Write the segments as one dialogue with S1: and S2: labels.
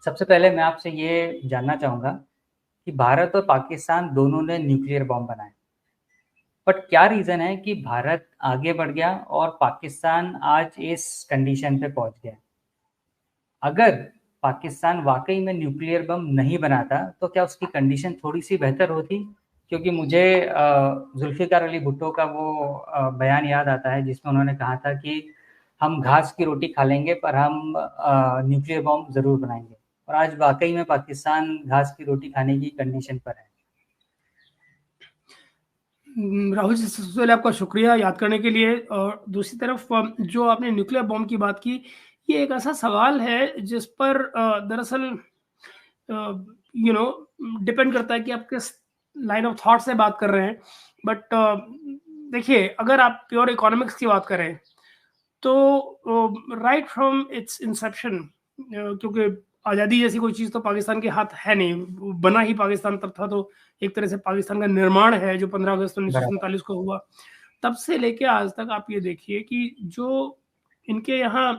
S1: सबसे पहले मैं आपसे ये जानना चाहूँगा कि भारत और पाकिस्तान दोनों ने न्यूक्लियर बॉम्ब बनाए, बट क्या रीज़न है कि भारत आगे बढ़ गया और पाकिस्तान आज इस कंडीशन पे पहुँच गया? अगर पाकिस्तान वाक़ई में न्यूक्लियर बम नहीं बनाता, तो क्या उसकी कंडीशन थोड़ी-सी बेहतर होती? क्योंकि मुझे ज़ुल्फ़िकार अली भुट्टो का वो बयान याद आता है जिसमें उन्होंने कहा था कि हम घास की रोटी खा लेंगे पर हम न्यूक्लियर बॉम्ब ज़रूर बनाएँगे। और आज वाक़ई में पाकिस्तान घास की रोटी खाने की कंडीशन पर है।
S2: राहुल जी, सबसे पहले आपका शुक्रिया याद करने के लिए। और दूसरी तरफ जो आपने न्यूक्लियर बॉम्ब की बात की, ये एक ऐसा सवाल है जिस पर दरअसल डिपेंड करता है कि आप किस लाइन ऑफ थॉट से बात कर रहे हैं। बट देखिए, अगर आप प्योर इकोनॉमिक्स की बात करें तो राइट फ्रॉम इट्स इंसेप्शन, क्योंकि आज़ादी जैसी कोई चीज़ तो पाकिस्तान के हाथ है नहीं, बना ही पाकिस्तान तब था, तो एक तरह से पाकिस्तान का निर्माण है जो 15 अगस्त
S1: बराबर।
S2: 1947 को हुआ। तब से लेके आज तक आप ये देखिए कि जो इनके यहाँ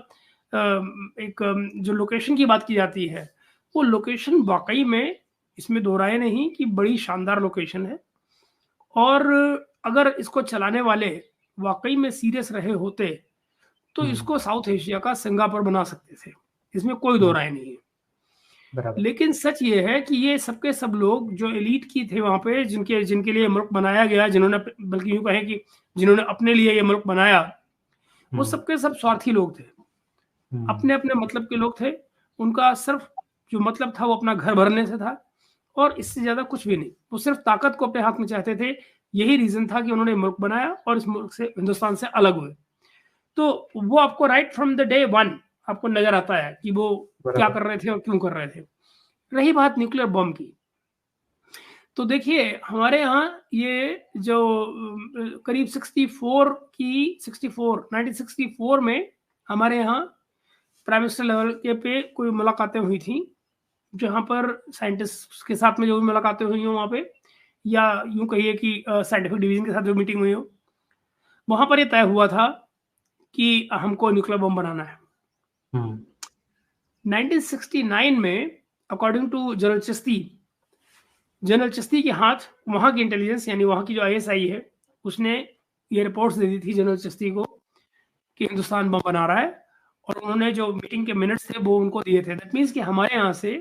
S2: एक जो लोकेशन की बात की जाती है, वो लोकेशन वाकई में, इसमें दो राय नहीं, कि बड़ी शानदार लोकेशन है। और अगर इसको चलाने वाले वाकई में सीरियस रहे होते तो
S1: हुँ,
S2: इसको साउथ एशिया का सिंगापुर बना सकते थे, इसमें कोई दो
S1: हुँ,
S2: राय नहीं है।
S1: बराबर।
S2: लेकिन सच ये है कि ये सबके सब लोग जो एलीट की थे वहां पे, जिनके जिनके लिए मुल्क बनाया गया, जिन्होंने, बल्कि यूं कहें कि जिन्होंने अपने लिए ये मुल्क बनाया, वो
S1: हुँ,
S2: सबके सब स्वार्थी लोग थे,
S1: हुँ,
S2: अपने अपने मतलब के लोग थे। उनका सिर्फ जो मतलब था वो अपना घर भरने से था, और इससे ज्यादा कुछ भी नहीं। वो सिर्फ ताकत को अपने हाथ में चाहते थे। यही रीजन था कि उन्होंने मुल्क बनाया और इस मुल्क से, हिंदुस्तान से अलग हुए। तो वो आपको right from the day one आपको नजर आता है कि वो क्या
S1: बराबर।
S2: कर रहे थे और क्यों कर रहे थे। रही बात न्यूक्लियर बॉम्ब की, तो देखिए हमारे यहाँ ये जो करीब 64 1964 में हमारे यहाँ प्राइम मिनिस्टर लेवल के पे कोई मुलाकातें हुई थी, जहाँ पर साइंटिस्ट के साथ में जो भी मुलाकातें हुई हो वहाँ पे, या यूं कहिए कि साइंटिफिक डिवीजन के साथ जो मीटिंग हुई हो, वहाँ पर ये तय हुआ था कि हमको न्यूक्लियर बम बनाना है।
S1: हुँ,
S2: 1969 में अकॉर्डिंग टू जनरल चिश्ती के हाथ वहाँ की इंटेलिजेंस, यानी वहाँ की जो आईएसआई है, उसने ये रिपोर्ट्स दे दी थी जनरल चिश्ती को कि हिंदुस्तान बम बना रहा है। और उन्होंने जो मीटिंग के मिनट्स थे वो उनको दिए थे। दैट मीन्स कि हमारे यहाँ से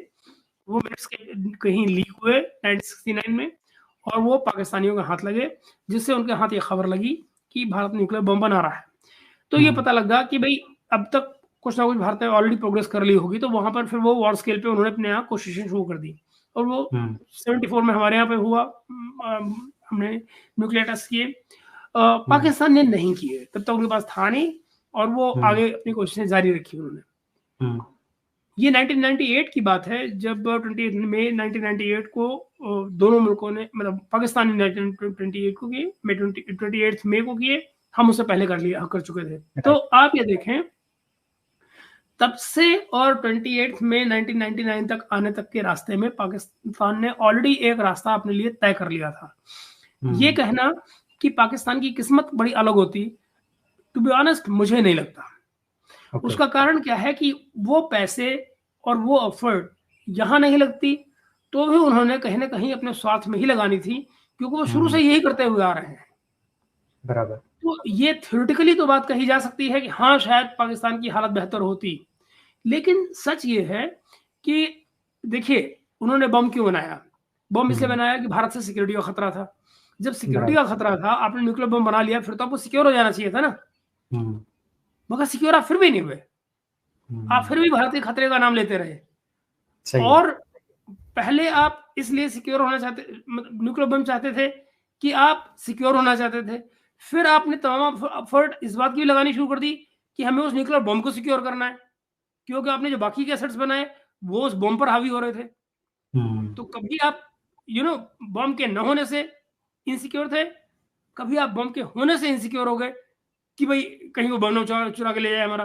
S2: वो मिनट्स कहीं लीक हुए 1969 में, और वो पाकिस्तानियों के हाथ लगे, जिससे उनके हाथ ये खबर लगी कि भारत न्यूक्लियर बम बना रहा है। तो ये
S1: हुँ,
S2: पता लगा कि भाई अब तक कुछ ना कुछ भारत ने ऑलरेडी प्रोग्रेस कर ली होगी। तो वहां पर फिर वो वॉर स्केल पे उन्होंने अपने यहाँ कोशिशें शुरू कर दी, और वो
S1: हुँ,
S2: 74 में हमारे यहाँ पे हुआ। हमने न्यूक्लियर टेस्ट किए।
S1: हुँ,
S2: पाकिस्तान ने नहीं किए, तब तक उनके पास था नहीं, और वो
S1: हुँ,
S2: आगे अपनी कोशिशें जारी रखी उन्होंने।
S1: हुँ,
S2: ये 1998 की बात है, जब 28 मई 1998 को दोनों मुल्कों ने, मतलब पाकिस्तान ने 1928 को किए, मई 28 मई को किए। हम उससे पहले कर चुके थे। तो
S1: राइट।
S2: आप ये देखें, तब से और 28 मई 1999 तक आने तक के रास्ते में पाकिस्तान ने ऑलरेडी एक रास्ता अपने लिए तय कर लिया था। ये
S1: हुँ,
S2: कहना कि पाकिस्तान की किस्मत बड़ी अलग होती, टू बी ऑनेस्ट मुझे नहीं लगता।
S1: ओके।
S2: उसका कारण क्या है कि वो पैसे और वो एफर्ट यहाँ नहीं लगती, तो भी उन्होंने कहीं ना कहीं अपने स्वार्थ में ही लगानी थी, क्योंकि वो शुरू से
S1: हुँ,
S2: यही करते हुए आ रहे हैं।
S1: बराबर।
S2: तो ये थ्योरेटिकली तो बात कही जा सकती है कि हाँ शायद पाकिस्तान की हालत बेहतर होती, लेकिन सच ये है कि देखिए, उन्होंने बम क्यों बनाया? बम इसलिए
S1: हुँ,
S2: बनाया कि भारत से सिक्योरिटी का खतरा था। जब सिक्योरिटी
S1: बराबर।
S2: का खतरा था, आपने न्यूक्लियर बम बना लिया, फिर तो आपको सिक्योर हो जाना चाहिए था ना।
S1: हुँ,
S2: मगर सिक्योर आप फिर भी नहीं हुए। आप
S1: हुँ,
S2: फिर भी भारत के खतरे का नाम लेते रहे।
S1: सही है।
S2: और पहले आप इसलिए सिक्योर होना चाहते, मतलब न्यूक्लियर बम चाहते थे कि आप सिक्योर होना चाहते थे। फिर आपने तमाम एफर्ट इस बात की भी लगानी शुरू कर दी कि हमें उस न्यूक्लियर बम को सिक्योर करना है, क्योंकि आपने जो बाकी के एसेट्स बनाए वो उस बम पर हावी हो रहे थे।
S1: हुँ,
S2: तो कभी आप बम के न होने से इनसिक्योर थे, कभी आप बम के होने से इनसिक्योर हो गए कि भाई कहीं वो बम चुरा चुरा के ले जाए हमारा।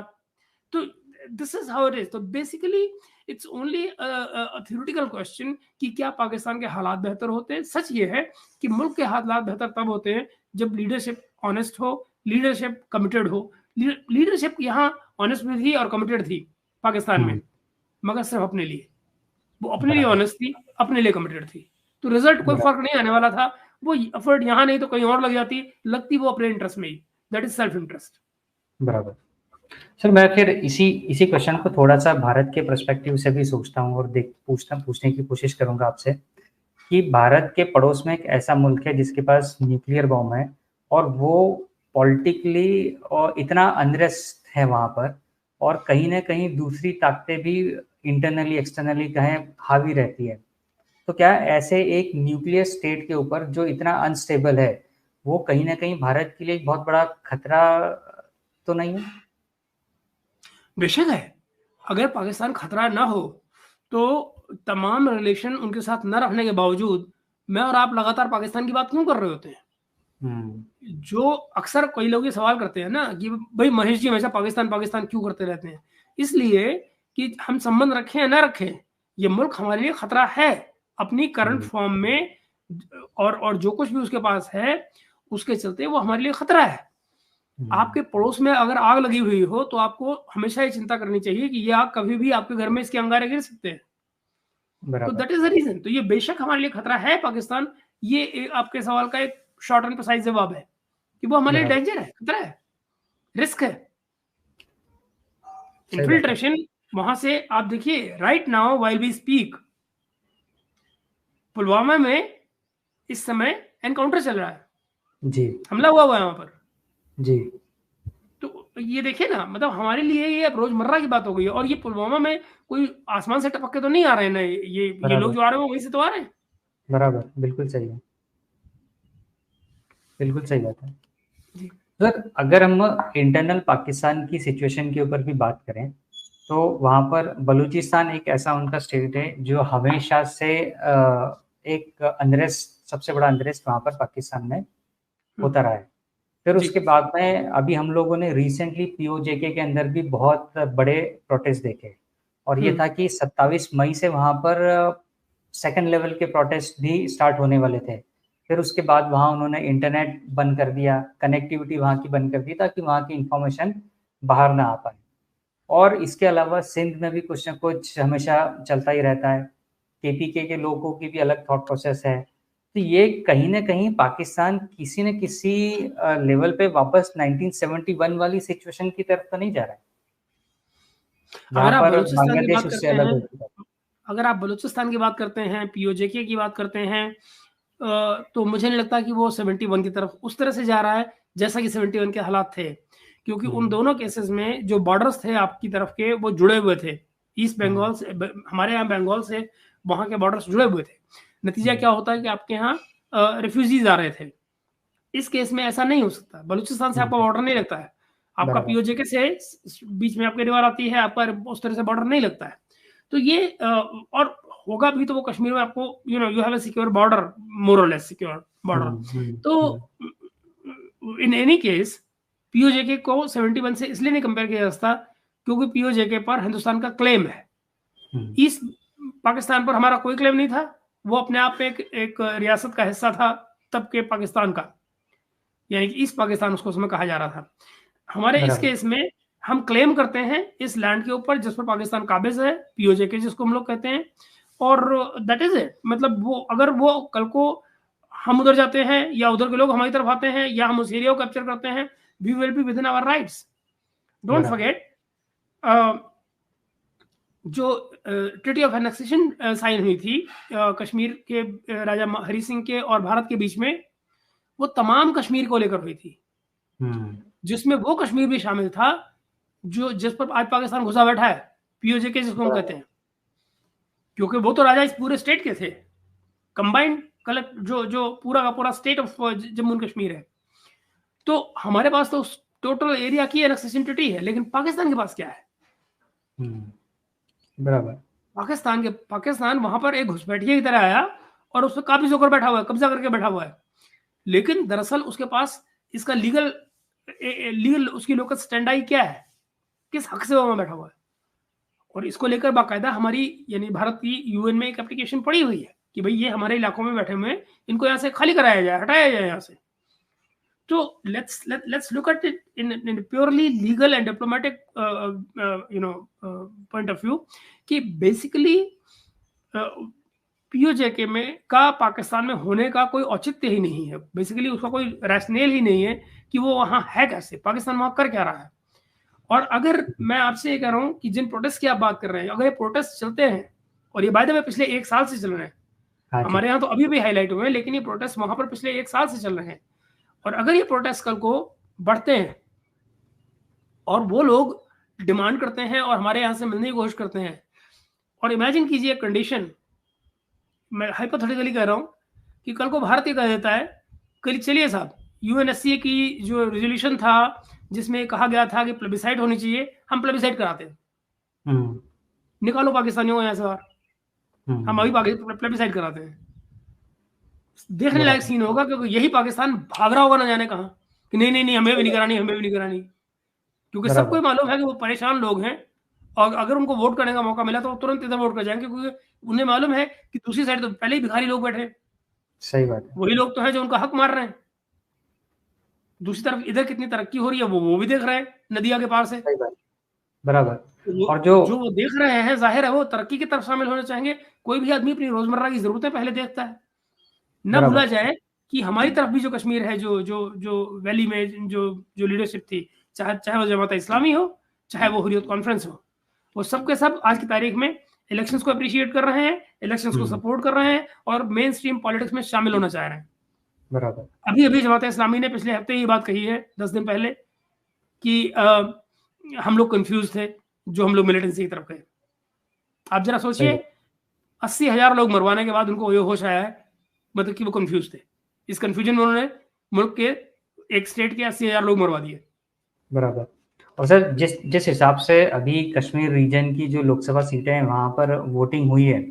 S2: तो this is how it is. तो basically it's only theoretical question कि क्या पाकिस्तान के हालात बेहतर होते हैं। सच ये है कि मुल्क के हालात बेहतर तब होते हैं जब लीडरशिप ऑनेस्ट हो, लीडरशिप कमिटेड हो। लीडरशिप यहाँ ऑनेस्ट भी थी और कमिटेड थी पाकिस्तान में,
S1: हुँ,
S2: मगर सिर्फ अपने लिए। वो अपने लिए
S1: बराबर,
S2: ऑनेस्ट थी, अपने लिए कमिटेड थी। तो रिजल्ट कोई
S1: बराबर,
S2: फर्क नहीं आने वाला था। वो एफर्ट यहाँ नहीं तो कहीं और लग जाती, लगती वो अपने इंटरेस्ट में ही। That is self interest.
S1: बराबर। सर मैं फिर इसी इसी क्वेश्चन को थोड़ा-सा भारत के पर्सपेक्टिव से भी सोचता हूँ और पूछने की कोशिश करूँगा आपसे कि भारत के पड़ोस में एक ऐसा मुल्क है जिसके पास न्यूक्लियर बॉम्ब है और वो पॉलिटिकली और इतना अनरेस्ट है वहाँ पर और कहीं न कहीं दूसरी ताकतें भी इंटरनली, एक्सटर्नली कहें हावी रहती है। तो क्या ऐसे एक न्यूक्लियर स्टेट के ऊपर जो इतना अनस्टेबल है, वो कहीं न कहीं भारत के लिए एक बहुत बड़ा खतरा तो नहीं है?
S2: बेशक है। अगर पाकिस्तान खतरा ना हो, तो तमाम रिलेशन उनके साथ न रखने के बावजूद मैं और आप लगातार पाकिस्तान की बात क्यों कर रहे होते हैं?
S1: हुँ,
S2: जो अक्सर कई लोग ये सवाल करते हैं ना कि भाई महेश जी हमेशा पाकिस्तान पाकिस्तान क्यों करते रहते हैं? इसलिए कि हम संबंध रखें या ना रखें, ये मुल्क हमारे लिए खतरा है अपनी करंट
S1: हुँ,
S2: फॉर्म में। और जो कुछ भी उसके पास है, उसके चलते वो हमारे लिए खतरा है।
S1: हुँ,
S2: आपके पड़ोस में अगर आग लगी हुई हो, तो आपको हमेशा ये चिंता करनी चाहिए कि ये आग कभी भी आपके घर में इसके अंगारे गिर सकते हैं। तो
S1: बराबर,
S2: दैट इज द रीजन। तो ये बेशक हमारे लिए खतरा है पाकिस्तान। ये आपके सवाल का एक शॉर्ट एंड प्रिसाइज जवाब है कि वो हमारे लिए
S1: बराबर,
S2: डेंजर है, खतरा है, रिस्क है।
S1: सही बात है।
S2: इन्फिल्ट्रेशन वहां से आप देखिए, right now while we speak, Pulwama में इस समय एनकाउंटर चल रहा है,
S1: जी,
S2: हमला हुआ है वहां पर।
S1: जी,
S2: तो ये देखिए ना, मतलब हमारे लिए ये अब रोजमर्रा की बात हो गई है। और ये पुलवामा में कोई आसमान से टपक के तो नहीं आ रहे हैं ना, ये लोग
S1: बराबर,
S2: जो आ रहे हैं वो वहीं से तो आ रहे हैं।
S1: बराबर, बिल्कुल सही है, बिल्कुल सही बात है।
S2: जी।
S1: सर अगर हम इंटरनल पाकिस्तान की सिचुएशन के ऊपर भी बात करें, तो वहाँ पर बलूचिस्तान एक ऐसा उनका स्टेट है जो हमेशा से एक अनरेस्ट सबसे बड़ा अनरेस्ट वहाँ पर पाकिस्तान में
S2: हम्म,
S1: होता रहा है। फिर
S2: जी।
S1: उसके बाद में अभी हम लोगों ने रिसेंटली पीओजेके के अंदर भी बहुत बड़े प्रोटेस्ट देखे और ये
S2: हम्म,
S1: था कि 27 मई से वहाँ पर सेकंड लेवल के प्रोटेस्ट भी स्टार्ट होने वाले थे। फिर उसके बाद वहाँ उन्होंने इंटरनेट बंद कर दिया, कनेक्टिविटी वहाँ की बंद कर दी ताकि वहाँ की इन्फॉर्मेशन बाहर ना आ पाए। और इसके अलावा सिंध में भी कुछ न कुछ हमेशा चलता ही रहता है। केपीके के लोगों की भी अलग थॉट प्रोसेस है। तो ये कहीं न कहीं पाकिस्तान किसी न किसी लेवल पे वापस 1971 वाली सिचुएशन की तरफ तो नहीं जा रहा है, जहाँ
S2: अगर आप
S1: पर
S2: बलूचिस्तान की
S1: बांग्लादेश
S2: बात
S1: उससे
S2: करते
S1: अलग
S2: हैं,
S1: हो चुका है।
S2: अगर आप बलूचिस्तान की बात करते हैं, पीओजेके की बात करते हैं, तो मुझे नहीं लगता कि वो 71 की तरफ उस तरह से जा रहा है जैसा कि 71 के हालात थे। क्योंकि उन
S1: हुँ,
S2: दोनों केसेस में जो बॉर्डर्स थे आपकी तरफ के, वो जुड़े हुए थे। ईस्ट
S1: हुँ,
S2: बंगाल से हमारे यहाँ बंगाल से वहाँ के बॉर्डर्स जुड़े हुए थे। नतीजा
S1: हुँ,
S2: क्या होता है कि आपके यहाँ रिफ्यूजीज आ रहे थे। इस केस में ऐसा नहीं हो सकता, बलूचिस्तान से
S1: हुँ,
S2: आपका बॉर्डर नहीं लगता है। आपका
S1: बराबर।
S2: पीओजेके से बीच में आपकी रिवर आती है, आपका उस तरह से बॉर्डर नहीं लगता है। तो ये और होगा भी तो वो कश्मीर में आपको you have a secure border, more or less secure
S1: hmm,
S2: border.
S1: Hmm,
S2: तो
S1: hmm,
S2: in any case PoJK को 71 से इसलिए नहीं कंपेयर किया जा सकता क्योंकि पीओजेके पर हिंदुस्तान का क्लेम है।
S1: हुँ,
S2: ईस्ट पाकिस्तान पर हमारा कोई क्लेम नहीं था। वो अपने आप में एक रियासत का हिस्सा था तब के पाकिस्तान का, यानी कि ईस्ट पाकिस्तान उसको उसमें कहा जा रहा था। हमारे इस
S1: बराबर।
S2: केस में हम क्लेम करते हैं इस लैंड के ऊपर जिस पर पाकिस्तान काबिज है, पीओजेके जिसको हम लोग कहते हैं। और दैट इज इट। मतलब वो अगर वो कल को हम उधर जाते हैं या उधर के लोग हमारी तरफ आते हैं या हम उस एरिया को कैप्चर करते हैं, we will be within our rights. Don't
S1: बराबर।
S2: फॉरगेट, जो ट्रीटी ऑफ एनेक्सेशन साइन हुई थी कश्मीर के राजा हरी सिंह के और भारत के बीच में, वो तमाम कश्मीर को लेकर हुई थी,
S1: हुँ,
S2: जिसमें वो कश्मीर भी शामिल था जो जिस पर आज पाकिस्तान घुसा बैठा है, पीओजेके जिसको हम कहते
S1: बराबर।
S2: हैं। क्योंकि वो तो राजा इस पूरे स्टेट के थे, कंबाइंड कलेक्ट जो जो पूरा का पूरा state of Jammu and Kashmir है। तो हमारे पास तो टोटल एरिया की एनेक्सेशन ट्रीटी है, लेकिन पाकिस्तान के पास क्या है?
S1: हुँ, बराबर।
S2: पाकिस्तान वहां पर एक घुसपैठिए की तरह आया और उस पर काबिज होकर बैठा हुआ है, कब्जा करके बैठा हुआ है। लेकिन दरअसल उसके पास इसका लीगल उसकी लोकल स्टैंड आई क्या है, किस हक से वो वहां बैठा हुआ है। और इसको लेकर बाकायदा हमारी यानी भारत की यूएन में एक एप्लीकेशन पड़ी हुई है कि भाई ये हमारे इलाकों में बैठे हुए हैं, इनको यहाँ से खाली कराया जाए, हटाया जाए यहाँ से। तो let's look at it in a purely legal and diplomatic point of view कि बेसिकली पीओजे में का पाकिस्तान में होने का कोई औचित्य ही नहीं है। बेसिकली उसका कोई रैशनल ही नहीं है कि वो वहाँ है कैसे, पाकिस्तान वहाँ कर क्या रहा है। और अगर मैं आपसे ये कह रहा हूँ कि जिन प्रोटेस्ट की आप बात कर रहे हैं, अगर ये प्रोटेस्ट चलते हैं, और ये बाय द वे पिछले 1 साल से चल रहे हैं,
S1: हाँ जी।
S2: हमारे यहाँ तो अभी भी हाईलाइट हुए हैं, लेकिन ये प्रोटेस्ट वहाँ पर पिछले 1 साल से चल रहे हैं। और अगर ये प्रोटेस्ट कल को बढ़ते हैं और वो लोग डिमांड करते हैं और हमारे यहाँ से मिलने की कोशिश करते हैं, और इमेजिन कीजिए कंडीशन, मैं हाइपोथेटिकली कह रहा हूँ कि कल को भारत ये कह देता है कि चलिए साहब, यूएनएससी की जो रेजोल्यूशन था जिसमें कहा गया था कि प्लेबिसाइड होनी चाहिए, हम प्लेबिसाइड कराते हैं,
S1: हम्म।
S2: निकालो पाकिस्तानियों को यहाँ से बाहर, हम अभी
S1: हम्म।
S2: प्लेबिसाइड कराते हैं। देखने लायक
S1: बराबर।
S2: सीन होगा, क्योंकि यही पाकिस्तान भाग रहा होगा ना जाने कहाँ कि नहीं नहीं नहीं, हमें भी नहीं करानी, हमें भी नहीं करानी, क्योंकि सबको
S1: बराबर।
S2: मालूम है कि वो परेशान लोग हैं, और अगर उनको वोट करने का मौका मिला तो वो तुरंत इधर वोट कर जाएंगे, क्योंकि उन्हें मालूम है कि दूसरी साइड तो पहले ही भिखारी लोग बैठे हैं,
S1: सही बात है।
S2: वही लोग तो हैं जो उनका हक मार रहे हैं। दूसरी तरफ इधर कितनी तरक्की हो रही है वो भी देख रहे हैं नदिया के पार से।
S1: सही बात। बराबर।
S2: वो
S1: और जो
S2: जो वो देख रहे हैं, जाहिर है वो तरक्की की तरफ शामिल होना चाहेंगे। कोई भी आदमी अपनी रोजमर्रा की जरूरतें पहले देखता है। ना भूला
S1: बराबर।
S2: जाए कि हमारी तरफ भी जो कश्मीर है, जो जो जो वैली में जो जो लीडरशिप थी, चाहे चाहे वो जमात इस्लामी हो, चाहे वो हुर्रियत कॉन्फ्रेंस हो, वो सब के सब आज की तारीख में इलेक्शंस को अप्रिशिएट कर रहे हैं, इलेक्शंस को
S1: हम्म।
S2: सपोर्ट कर रहे हैं, और मेन स्ट्रीम पॉलिटिक्स में शामिल होना चाह रहे हैं।
S1: बराबर।
S2: अभी अभी जमात इस्लामी ने पिछले हफ्ते ये बात कही है, 10 दिन पहले, कि हम लोग कंफ्यूज थे जो हम लोग मिलिटेंसी की तरफ गए। आप जरा
S1: सही
S2: सोचिए,
S1: बात।
S2: 80,000 लोग मरवाने के बाद उनको ये होश आया है, मतलब कि वो कंफ्यूज थे। इस कंफ्यूजन में उन्होंने मुल्क के एक स्टेट के 80,000 लोग मरवा दिए।
S1: बराबर। और सर, जिस जिस हिसाब से अभी कश्मीर रीजन की जो लोकसभा सीटें हैं वहाँ पर वोटिंग हुई है,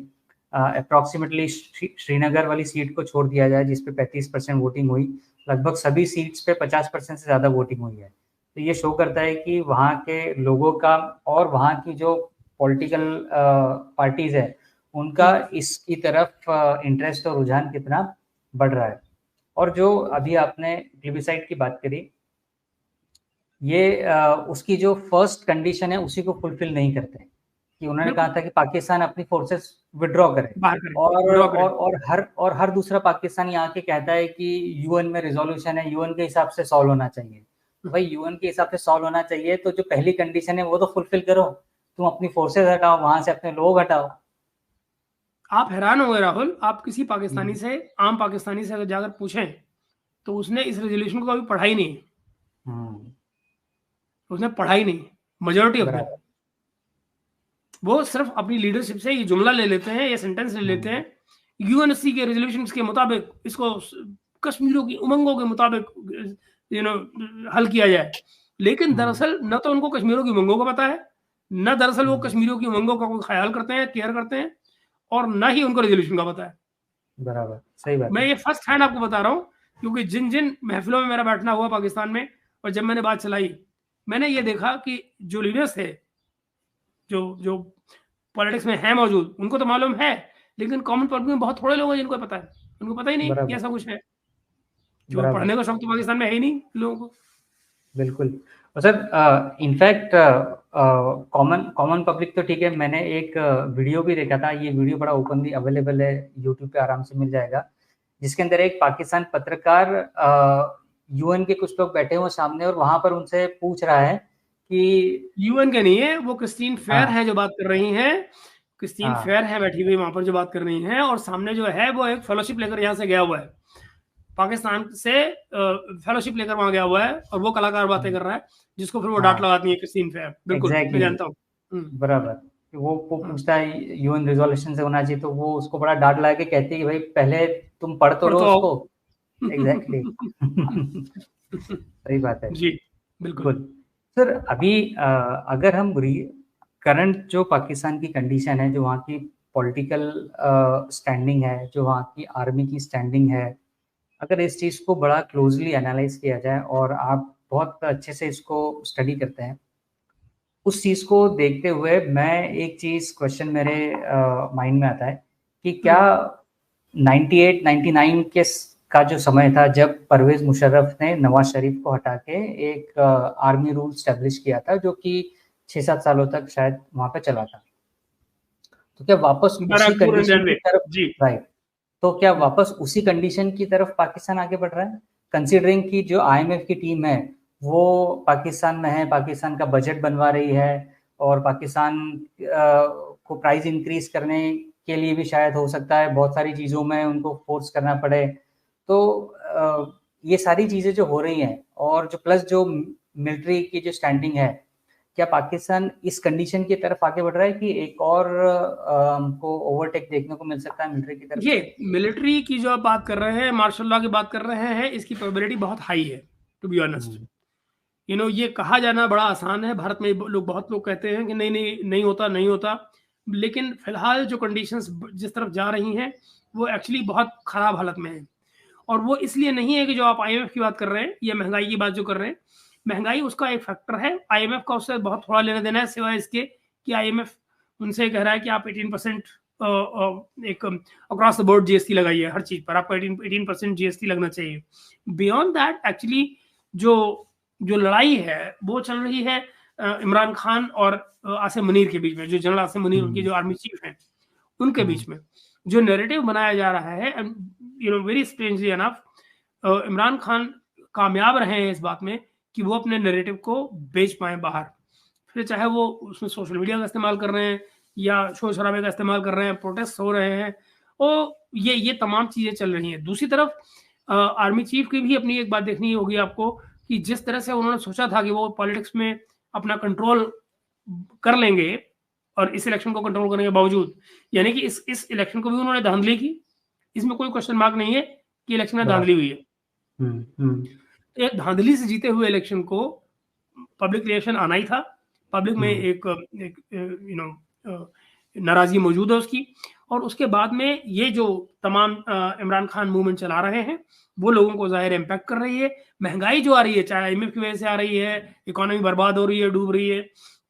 S1: अप्रॉक्सीमेटली श्रीनगर वाली सीट को छोड़ दिया जाए जिस पे 35% वोटिंग हुई, लगभग सभी सीट्स पे 50% से ज़्यादा वोटिंग हुई है। तो ये शो करता है कि वहाँ के लोगों का और वहाँ की जो पॉलिटिकल पार्टीज है उनका इसकी तरफ इंटरेस्ट और रुझान कितना बढ़ रहा है। और जो अभी आपने प्लेबिसाइड की बात करी, ये उसकी जो फर्स्ट कंडीशन है उसी को फुलफिल नहीं करते, कि उन्होंने कहा
S2: बिल्कुल,
S1: था कि पाकिस्तान अपनी फोर्सेस विड्रॉ करे,
S2: बाहर करें,
S1: और
S2: विड्रॉ करें।
S1: हर दूसरा पाकिस्तानी आके कहता है कि यूएन में रिजोल्यूशन है, यूएन के हिसाब से सॉल्व होना चाहिए। तो भाई यूएन के हिसाब से सॉल्व होना चाहिए तो जो पहली कंडीशन है वो तो फुलफिल करो, तुम अपनी फोर्सेस हटाओ, वहां से अपने लोग हटाओ।
S2: आप हैरान हो गए राहुल, आप किसी पाकिस्तानी
S1: हम्म।
S2: से, आम पाकिस्तानी से अगर जाकर पूछें, तो उसने इस रेजोल्यूशन को कभी पढ़ा ही नहीं,
S1: हम्म।
S2: उसने पढ़ा ही नहीं, मेजोरिटी ऑफ देम।
S1: बराबर।
S2: वो सिर्फ अपनी लीडरशिप से ये जुमला ले लेते हैं, ये सेंटेंस ले लेते
S1: हम्म।
S2: हैं, यूएनएससी के रेजोल्यूशन के मुताबिक इसको कश्मीरियों की उमंगों के मुताबिक हल किया जाए। लेकिन
S1: हम्म।
S2: दरअसल न तो उनको कश्मीरियों की उमंगों का पता है, न दरअसल वो
S1: हम्म।
S2: कश्मीरियों की उमंगों का कोई ख्याल करते हैं, केयर करते हैं, और न ही उनको रेजोल्यूशन का पता है।
S1: बराबर। सही बात
S2: मैं
S1: है।
S2: ये फर्स्ट हैंड आपको बता रहा हूँ, क्योंकि जिन जिन महफिलों में मेरा बैठना हुआ पाकिस्तान में, और जब मैंने बात चलाई, मैंने ये देखा कि जो लीडर्स थे, जो जो पॉलिटिक्स में है मौजूद, उनको तो मालूम है, लेकिन कॉमन पब्लिक में बहुत थोड़े लोग हैं जिनको पता है। उनको पता ही नहीं कि
S1: बराबर।
S2: ऐसा कुछ है, जो
S1: बराबर।
S2: पढ़ने का शौक तो पाकिस्तान में है ही नहीं लोगों को।
S1: बिल्कुल। और sir, in fact common common public तो ठीक है, मैंने एक वीडियो भी देखा था, ये वीडियो बड़ा ओपनली अवेलेबल है, यूट्यूब पे आराम से मिल जाएगा, जिसके अंदर एक पाकिस्तान पत्रकार यूएन के कुछ लोग बैठे हुए सामने और वहां पर उनसे पूछ रहा है कि
S2: यूएन के नहीं है वो, क्रिस्टीन फेयर
S1: हाँ।
S2: है जो बात कर रही हैं, क्रिस्टीन
S1: हाँ।
S2: फेयर है बैठी हुई वहां पर जो बात कर रही हैं, और सामने जो है वो एक फेलोशिप लेकर यहाँ से गया हुआ है, पाकिस्तान से फेलोशिप लेकर वहां गया हुआ है, और वो कलाकार बातें कर रहा है, जिसको फिर वो डांट
S1: हाँ।
S2: लगाती है क्रिस्टीन फेयर। बिल्कुल, मैं
S1: एग्जैक्टली।
S2: जानता हूँ।
S1: बराबर। वो
S2: हाँ,
S1: पूछता है यूएन रिजोल्यूशन से होना चाहिए, तो वो उसको बड़ा डांट लगा के कहती है कि भाई पहले तुम पढ़ तो
S2: पर
S1: लो
S2: तो
S1: उसको।
S2: आओ।
S1: एग्जैक्टली। सही बात है।
S2: जी, बिल्कुल।
S1: गुड। सर, अभी अगर हम करंट जो पाकिस्तान की कंडीशन है, जो वहाँ की पॉलिटिकल स्टैंडिंग है, जो वहाँ की आर्मी की स्टैंडिंग है, अगर इस चीज़ को बड़ा क्लोजली एनालाइज किया जाए और आप बहुत अच्छे से इसको स्टडी करते हैं, उस चीज़ को देखते हुए मैं एक चीज़ क्वेश्चन मेरे माइंड में आता है कि क्या 98 99 का जो समय था जब परवेज मुशर्रफ ने नवाज शरीफ को हटा के एक आर्मी रूल स्टैब्लिश किया था जो कि 6-7 सालों तक शायद वहाँ पे चला था, तो क्या वापस उसी
S2: बैरकपुर
S1: कंडीशन
S2: इंडियन
S1: की
S2: वे।
S1: तरफ,
S2: जी।
S1: राइट, तो क्या वापस उसी कंडीशन की तरफ पाकिस्तान आगे बढ़ रहा है, कंसीडरिंग कि जो आईएमएफ की टीम है वो पाकिस्तान में है, पाकिस्तान का बजट बनवा रही है, और पाकिस्तान को प्राइस इंक्रीज करने के लिए भी शायद हो सकता है बहुत सारी चीज़ों में उनको फोर्स करना पड़े। तो ये सारी चीज़ें जो हो रही हैं, और जो प्लस जो मिलिट्री की जो स्टैंडिंग है, क्या पाकिस्तान इस कंडीशन की तरफ आगे बढ़ रहा है कि एक और हमको ओवरटेक देखने को मिल सकता है मिलिट्री की तरफ
S2: ये
S1: से?
S2: मिलिट्री की जो आप बात कर रहे हैं, मार्शल लॉ की बात कर रहे हैं, इसकी प्रोबेबिलिटी बहुत हाई है, टू बी ऑनेस्ट।
S1: हम्म,
S2: ये कहा जाना बड़ा आसान है, भारत में बहुत लोग कहते हैं कि नहीं नहीं नहीं होता, नहीं होता। लेकिन फिलहाल जो कंडीशंस जिस तरफ जा रही हैं, वो एक्चुअली बहुत खराब हालत में है। और वो इसलिए नहीं है कि जो आप आईएमएफ की बात कर रहे हैं या महंगाई की बात जो कर रहे हैं, महंगाई उसका एक फैक्टर है, आईएमएफ का उससे बहुत थोड़ा लेना देना है, सिवाय इसके कि आईएमएफ उनसे कह रहा है कि आप 18% एक अक्रॉस द बोर्ड जीएसटी लगाइए, हर चीज पर आपको 18% जीएसटी लगना चाहिए। बियॉन्ड दैट एक्चुअली जो जो लड़ाई है वो चल रही है इमरान खान और आसिम मुनीर के बीच में, जो जनरल आसिम मुनीर उनकी जो आर्मी चीफ हैं उनके बीच में जो नैरेटिव बनाया जा रहा है। Very strangely enough Imran Khan कामयाब रहे हैं इस बात में कि वो अपने नैरेटिव को बेच पाए बाहर, फिर चाहे वो उसमें सोशल मीडिया का इस्तेमाल कर रहे हैं या शोर शराबे का इस्तेमाल कर रहे हैं, प्रोटेस्ट हो रहे हैं, और ये तमाम चीज़ें चल रही हैं। दूसरी तरफ आर्मी चीफ की भी अपनी एक बात देखनी होगी आपको कि जिस तरह से उन्होंने सोचा था कि वो पॉलिटिक्स में अपना कंट्रोल कर लेंगे, और इस इलेक्शन को कंट्रोल करने के बावजूद, यानी कि इस इलेक्शन को भी उन्होंने धांधली की, इसमें कोई क्वेश्चन मार्क नहीं है कि इलेक्शन में धांधली हुई है। एक धांधली से जीते हुए इलेक्शन को पब्लिक रिएक्शन आना ही था, पब्लिक में एक नाराजगी मौजूद है उसकी, और उसके बाद में ये जो तमाम इमरान खान मूवमेंट चला रहे हैं वो लोगों को ज़ाहिर इम्पैक्ट कर रही है। महंगाई जो आ रही है, चाहे आईएमएफ की वजह से आ रही है, इकोनॉमी बर्बाद हो रही है, डूब रही है,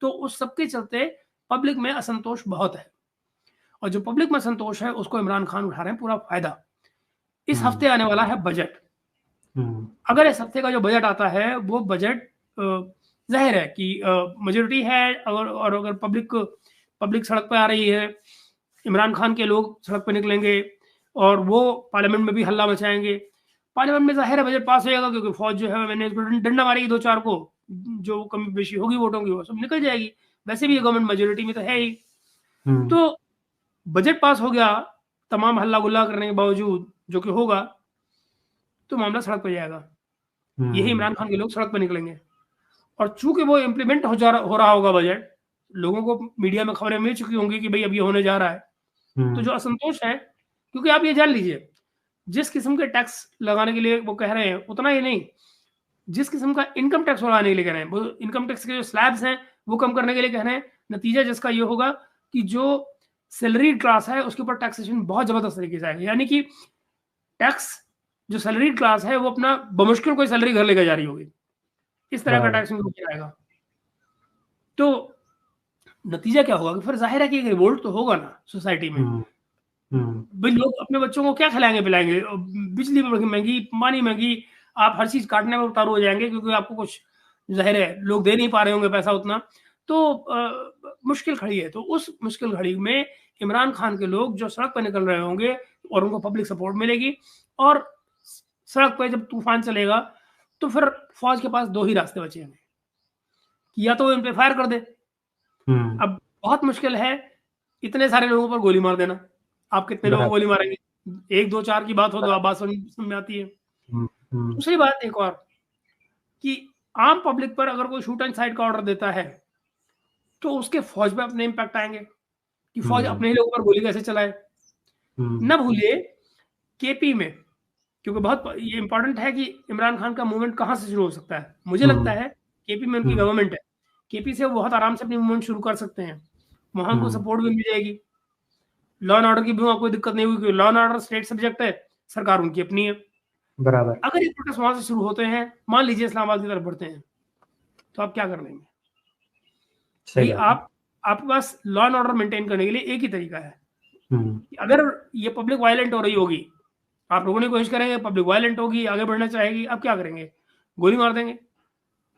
S2: तो उस सबके चलते पब्लिक में असंतोष बहुत है, और जो पब्लिक में संतोष है उसको इमरान खान उठा रहे हैं पूरा फायदा। इस हफ्ते आने वाला है बजट। अगर इस हफ्ते का जो बजट आता है वो बजट जाहिर है कि मेजोरिटी है, और अगर पब्लिक सड़क पर आ रही है, इमरान खान के लोग सड़क पर निकलेंगे और वो पार्लियामेंट में भी हल्ला मचाएंगे। पार्लियामेंट में जाहिर है बजट पास हो जाएगा, क्योंकि फौज जो है मैंने डंडा मारेगी दो चार को, जो कमी बेशी होगी वोटों की वो सब निकल जाएगी, वैसे भी ये गवर्नमेंट मेजोरिटी में तो है ही। तो बजट पास हो गया तमाम हल्ला गुल्ला करने के बावजूद, जो कि होगा, तो मामला सड़क पर जाएगा, यही इमरान खान के लोग सड़क पर निकलेंगे। और चूंकि वो इम्प्लीमेंट हो रहा होगा बजट, लोगों को मीडिया में खबरें मिल चुकी होंगी कि भाई अब ये होने जा रहा है, तो जो असंतोष है, क्योंकि आप ये जान लीजिए जिस किस्म के टैक्स लगाने के लिए वो कह रहे हैं, उतना ही नहीं, जिस किस्म का इनकम टैक्स लगाने के लिए कह रहे हैं, वो इनकम टैक्स के जो स्लैब्स हैं वो कम करने के लिए कह रहे हैं, नतीजा जिसका ये होगा कि जो सैलरीड क्लास है उसके ऊपर टैक्सेशन बहुत जबरदस्त तरीके से आएगा। यानी कि टैक्स जो सैलरीड क्लास है वो अपना बमुश्किल कोई सैलरी घर लेकर जा रही होगी, इस तरह का टैक्स उनको किया जाएगा। तो नतीजा क्या होगा कि फिर जाहिर है कि एक रिवोल्ट तो होगा ना सोसाइटी में। भाई लोग अपने बच्चों को क्या खिलाएंगे पिलाएंगे, बिजली महंगी, पानी महंगी, आप हर चीज काटने में उतारू हो जाएंगे, क्योंकि आपको कुछ जाहिर है लोग दे नहीं पा रहे होंगे पैसा उतना, तो मुश्किल खड़ी है। तो उस मुश्किल घड़ी में इमरान खान के लोग जो सड़क पर निकल रहे होंगे और उनको पब्लिक सपोर्ट मिलेगी, और सड़क पर जब तूफान चलेगा तो फिर फौज के पास दो ही रास्ते बचे हैं, या तो वो इन पे फायर कर दे। अब बहुत मुश्किल है इतने सारे लोगों पर गोली मार देना, आप कितने लोगों को गोली मारेंगे, एक दो चार की बात हो तो आप बात समझ में आती है। दूसरी बात एक और कि आम पब्लिक पर अगर कोई शूट एंड साइड का ऑर्डर देता है तो उसके फौज पे अपने इम्पैक्ट आएंगे कि फौज अपने ही लोगों पर गोली कैसे चलाए। न भूलिए केपी में, क्योंकि बहुत ये इंपॉर्टेंट है कि इमरान खान का मूवमेंट कहां से शुरू हो सकता है। मुझे लगता है केपी में उनकी गवर्नमेंट है, केपी से वो बहुत आराम से अपनी मूवमेंट शुरू कर सकते हैं, वहां को सपोर्ट भी मिल जाएगी, लॉ एंड ऑर्डर की भी वहां कोई दिक्कत नहीं होगी, law and order state subject है, सरकार उनकी अपनी है।
S1: बराबर।
S2: अगर ये प्रोटेस्ट वहां से शुरू होते हैं, मान लीजिए इस्लामाबाद की तरफ बढ़ते हैं, तो आप क्या कर लेंगे? भाई आपके पास लॉ एंड ऑर्डर मेंटेन करने के लिए एक ही तरीका है, अगर ये पब्लिक वायलेंट हो रही होगी, आप लोगों ने कोशिश करेंगे, पब्लिक वायलेंट होगी, आगे बढ़ना चाहेगी, आप क्या करेंगे? गोली मार देंगे,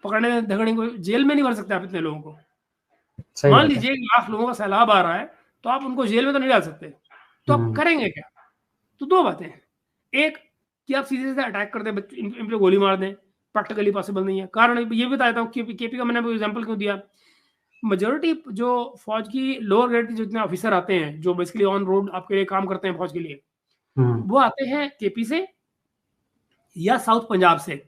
S2: पकड़ने धगड़ेंगे, जेल में नहीं भर सकते आप इतने लोगों को। मान लीजिए 1 लाख लोगों का सैलाब आ रहा है, तो आप उनको जेल में तो नहीं डाल सकते, तो आप करेंगे क्या? तो दो बातें हैं, एक कि आप सीधे सीधे अटैक कर दें, इन पे गोली मार दें, प्रैक्टिकली पॉसिबल नहीं है। कारण ये भी बताता हूँ, केपी का मैंने एग्जाम्पल क्यों दिया। मेजोरिटी जो फौज की लोअर ग्रेड के जितने ऑफिसर आते हैं, जो बेसिकली ऑन रोड आपके लिए काम करते हैं फौज के लिए, वो आते हैं केपी से या साउथ पंजाब से।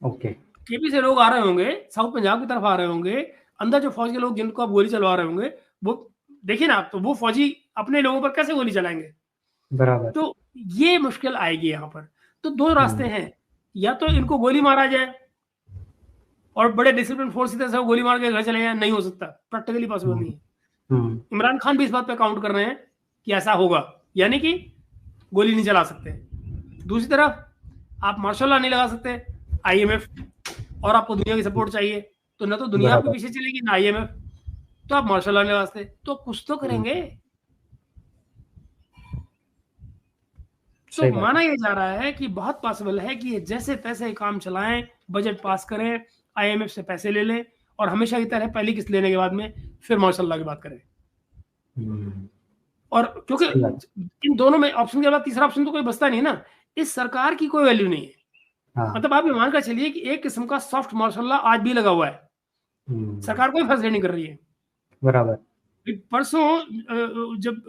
S1: ओके।
S2: केपी से लोग आ रहे होंगे, साउथ पंजाब की तरफ आ रहे होंगे, अंदर जो फौज के लोग जिनको आप गोली चलवा रहे होंगे, वो देखिए ना आप, तो वो फौजी अपने लोगों पर कैसे गोली चलाएंगे?
S1: बराबर।
S2: तो ये मुश्किल आएगी यहाँ पर। तो दो रास्ते हैं, या तो इनको गोली मारा जाए और बड़े डिसिप्लिन फोर्स की तरह से गोली मार के घर चले जाए, नहीं हो सकता, प्रैक्टिकली पॉसिबल नहीं है। इमरान खान भी इस बात पे काउंट कर रहे हैं कि ऐसा होगा, यानी कि गोली नहीं चला सकते। दूसरी तरफ आप मार्शल लॉ नहीं लगा सकते, आईएमएफ, और आपको दुनिया की सपोर्ट चाहिए, तो ना तो दुनिया आपके पीछे चलेगी ना आईएमएफ, तो आप मार्शल लॉ नहीं लगा सकते, तो कुछ तो करेंगे। तो माना यह जा रहा है कि बहुत पॉसिबल है कि जैसे तैसे काम चलाएं, बजट पास करें, आईएमएफ से पैसे ले लें, और हमेशा की तरह पहली किस्त लेने के बाद में फिर माशाल्लाह की बात करें। और क्योंकि इन दोनों में ऑप्शन के बाद तीसरा ऑप्शन तो कोई बचता नहीं ना, इस सरकार की कोई वैल्यू नहीं है। मतलब आप ये मानकर चलिए कि एक किस्म का सॉफ्ट मार्शल लॉ आज भी लगा हुआ है, सरकार कोई फैसले नहीं कर रही है।
S1: बराबर।
S2: परसों जब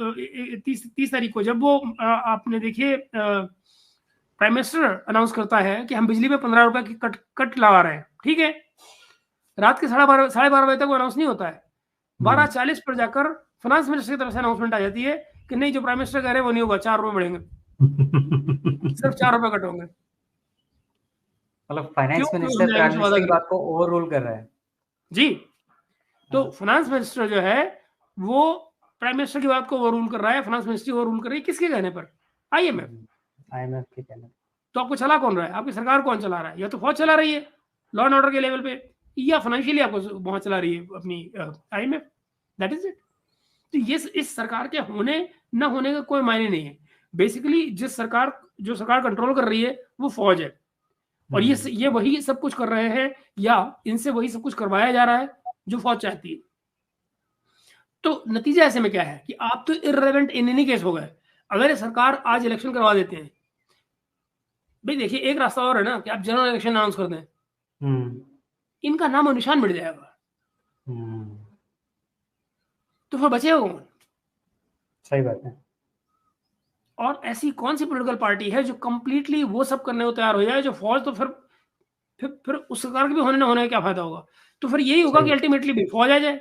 S2: 30 तारीख को जब वो आपने देखिए प्राइम मिनिस्टर अनाउंस करता है कि हम बिजली पे 15 रुपए की कट लगा रहे हैं, ठीक है, रात के 12:30 बजे तक वो अनाउंस नहीं होता है। 12:40 पर जाकर फाइनेंस मिनिस्टर की तरफ से अनाउंसमेंट आ जाती है कि नहीं, जो प्राइम मिनिस्टर कह रहे हैं वो नहीं होगा, 4 रुपए बढ़ेंगे, सिर्फ 4 रुपए कट होंगे।
S1: मतलब फाइनेंस मिनिस्टर प्राइम मिनिस्टर की बात को ओवर रूल कर रहा है
S2: जी। तो फाइनेंस मिनिस्टर जो है वो प्राइम मिनिस्टर की बात को ओवर रूल कर रहा है, फाइनेंस मिनिस्ट्री ओवर रूल कर रही है, किसके कहने पर? आईएमएफ
S1: के कहने पर।
S2: तो आपको चला कौन रहा है? आपकी सरकार कौन चला रहा है? या तो फौज चला रही है लॉ एंड ऑर्डर के लेवल पे, या फाइनेंशियली आपको वहां चला रही है अपनी आईएमएफ। That is it. तो ये इस सरकार के होने न होने का कोई मायने नहीं है। बेसिकली जो सरकार कंट्रोल कर रही है वो फौज है, और ये वही सब कुछ कर रहे हैं, या इनसे वही सब कुछ करवाया जा रहा है जो फौज चाहती है। तो नतीजा ऐसे में क्या है कि आप तो इररिलेवेंट इन एनी केस हो गए। अगर सरकार आज इलेक्शन करवा देते हैं, भाई देखिए एक रास्ता और है ना कि आप जनरल इलेक्शन अनाउंस कर दें, इनका नाम और निशान मिट जाएगा, तो फिर बचेगा कौन? सही बात है। और ऐसी कौन सी पॉलिटिकल पार्टी है जो कंप्लीटली वो सब करने को तैयार हो जाए, जो फौज तो फिर उस सरकार के भी होने ना होने का क्या फायदा होगा? तो फिर यही होगा कि अल्टीमेटली भी फौज आ जाए।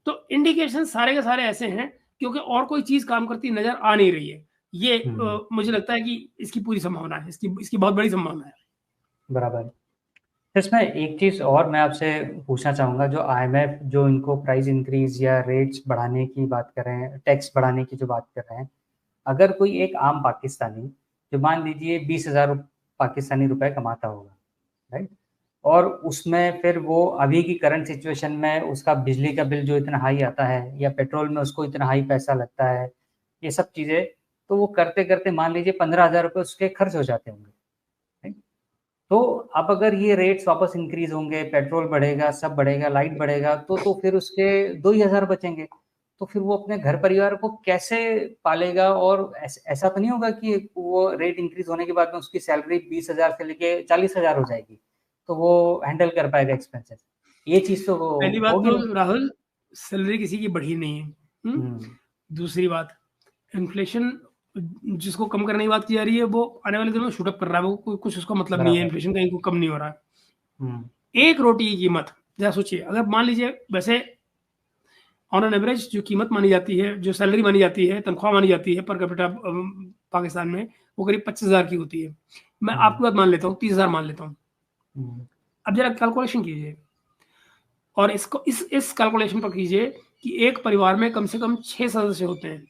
S2: तो इंडिकेशन सारे के सारे ऐसे हैं क्योंकि और कोई चीज काम करती नजर आ नहीं रही है। ये मुझे लगता है कि इसकी पूरी संभावना है, इसकी बहुत बड़ी संभावना है।
S1: बराबर। इसमें एक चीज और मैं आपसे पूछना चाहूंगा, जो आईएमएफ जो इनको प्राइस इंक्रीज या रेट्स बढ़ाने की बात कर रहे हैं, टैक्स बढ़ाने की जो बात कर रहे हैं, अगर कोई एक आम पाकिस्तानी जो मान लीजिए 20,000 पाकिस्तानी रुपए कमाता होगा, राइट, और उसमें फिर वो अभी की करंट सिचुएशन में उसका बिजली का बिल जो इतना हाई आता है, या पेट्रोल में उसको इतना हाई पैसा लगता है, ये सब चीज़ें, तो वो करते करते मान लीजिए 15,000 रुपये उसके खर्च हो जाते होंगे, राइट। तो अब अगर ये रेट्स वापस इंक्रीज होंगे, पेट्रोल बढ़ेगा, सब बढ़ेगा, लाइट बढ़ेगा, तो फिर उसके 2,000 बचेंगे। तो फिर वो अपने घर परिवार को कैसे पालेगा? और ऐसा तो नहीं होगा कि वो रेट इंक्रीज होने के बाद में उसकी सैलरी 20,000 से लेके 40,000 हो जाएगी, तो वो हैंडल कर पाएगा एक्सपेंसेस? ये चीज तो
S2: पहली बात तो राहुल, सैलरी किसी की बढ़ी नहीं है। दूसरी बात, इन्फ्लेशन जिसको कम करने की बात की जा रही है वो आने वाले दिनों में शूटअप कर रहा है, वो कुछ उसका मतलब नहीं है, इन्फ्लेशन कहीं को कम नहीं हो रहा है। एक रोटी की कीमत जरा सोचिए, अगर मान लीजिए वैसे ऑन एन एवरेज जो कीमत मानी जाती है, जो सैलरी मानी जाती है, तनख्वाह मानी जाती है पर कैपिटा पाकिस्तान में, वो करीब 25,000 की होती है। मैं आपकी बात मान लेता हूँ, 30,000 मान लेता हूँ। अब जरा कैलकुलेशन कीजिए, और इसको इस कैलकुलेशन पर कीजिए कि एक परिवार में कम से कम 6 सदस्य होते हैं,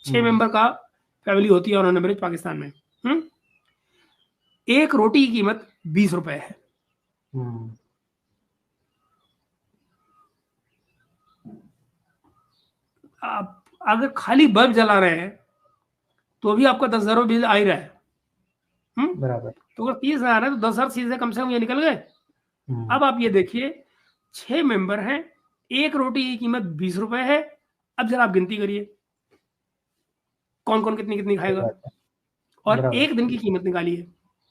S2: 6 मेंबर का फैमिली होती है ऑन एवरेज पाकिस्तान में। एक रोटी की कीमत 20 रुपए है। आप अगर खाली बल्ब जला रहे हैं तो भी आपका 10,000 बिल आ ही रहा है। बराबर। तो अगर 30,000 है तो 10,000 चीजें कम से कम ये निकल गए। अब आप ये देखिए, 6 मेंबर हैं, एक रोटी की कीमत 20 रुपए है, अब जरा आप गिनती करिए, कौन-कौन कितनी-कितनी
S1: सही
S2: खाएगा?
S1: बात है।
S2: और
S1: बराबर,
S2: 1 दिन की कीमत निकालिए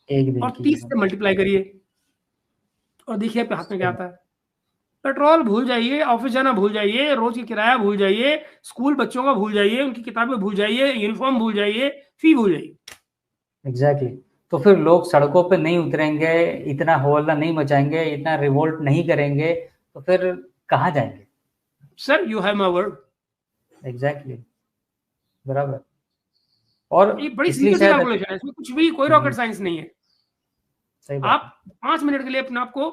S1: एक दिन
S2: और
S1: की
S2: 30
S1: कीमत।
S2: से मल्टीप्लाई करिए और देखिए आपके हाथ में क्या
S1: सही
S2: आता
S1: बात।
S2: है। पेट्रोल भूल जाइए, ऑफ़िस जाना भूल जाइए, रोज़ की किराया भूल जाइए, स्कूल बच्चों का भूल जाइए, उनकी किताबें भूल जाइए, यूनिफ़ॉर्म भूल जाइए, फ़ी भूल जाइए।
S1: एग्ज़ैक्टली। तो फिर लोग सड़कों पे नहीं उतरेंगे, इतना हो हल्ला नहीं मचाएँगे, इतना रिवोल्ट नहीं करेंगे, तो फिर कहाँ जाएँगे?
S2: Sir you have my word.
S1: Exactly, बराबर। और
S2: ये बड़ी
S1: इसलिए
S2: सीधी-सी
S1: शायद
S2: कैलकुलेशन है, इसमें कुछ भी कोई रॉकेट
S1: हुँ,
S2: साइंस नहीं है।
S1: सही बात है।
S2: आप 5 मिनट के लिए अपने आप को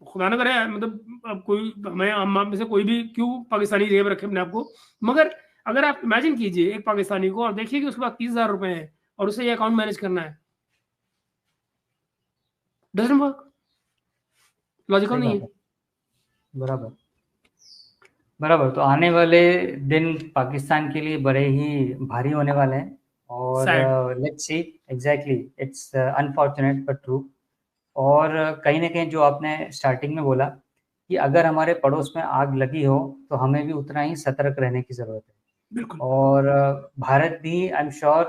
S2: खुदा ना करे मतलब कोई हमें हम आप में से कोई भी क्यों पाकिस्तानी जेब रखे अपने आप को। मगर अगर आप इमेजिन कीजिए एक पाकिस्तानी को और देखिए कि उसके पास 30,000 रुपए हैं और उसे ये अकाउंट मैनेज करना है। डज़न्ट वर्क, लॉजिकल
S1: सही
S2: नहीं
S1: बात
S2: है।
S1: है। बराबर, बराबर। तो आने वाले दिन पाकिस्तान के लिए बड़े ही भारी होने वाले हैं और
S2: sad.
S1: Let's see. Exactly, it's unfortunate but true. और कहीं न कहीं जो आपने स्टार्टिंग में बोला कि अगर हमारे पड़ोस में आग लगी हो, तो हमें भी उतना ही सतर्क रहने की ज़रूरत है।
S2: बिल्कुल,
S1: और भारत भी आई एम श्योर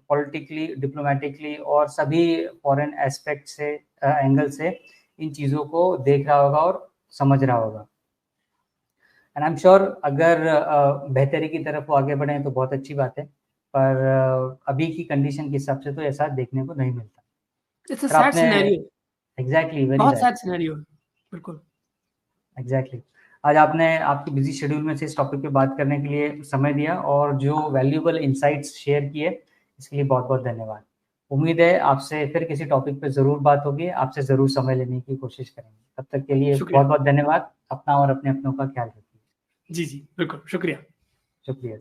S1: पॉलिटिकली, डिप्लोमैटिकली और सभी फॉरेन एस्पेक्ट से एंगल से इन चीज़ों को देख रहा होगा और समझ रहा होगा। एंड आई एम श्योर अगर बेहतरी की तरफ वो आगे बढ़े तो बहुत अच्छी बात है। पर अभी की कंडीशन के हिसाब से तो ऐसा देखने को नहीं मिलता।
S2: इट्स अ
S1: फिर
S2: सैड
S1: आपने
S2: सिनेरियो।
S1: एग्ज़ैक्टली, वेरी
S2: बहुत
S1: सैड।
S2: सैड सिनेरियो है। बिल्कुल,
S1: एग्ज़ैक्टली। आज आपने आपके बिज़ी शेड्यूल में से इस टॉपिक पे बात करने के लिए समय दिया और जो वैल्यूएबल इनसाइट्स शेयर किए, इसके लिए बहुत-बहुत धन्यवाद। उम्मीद है आपसे फिर किसी टॉपिक पे ज़रूर बात होगी, आपसे ज़रूर समय लेने की कोशिश करेंगे। तब तक के लिए
S2: शुक्रिया।
S1: बहुत-बहुत धन्यवाद। अपना और अपने अपनों का ख्याल रखिए।
S2: जी, जी, बिल्कुल, शुक्रिया।
S1: शुक्रिया।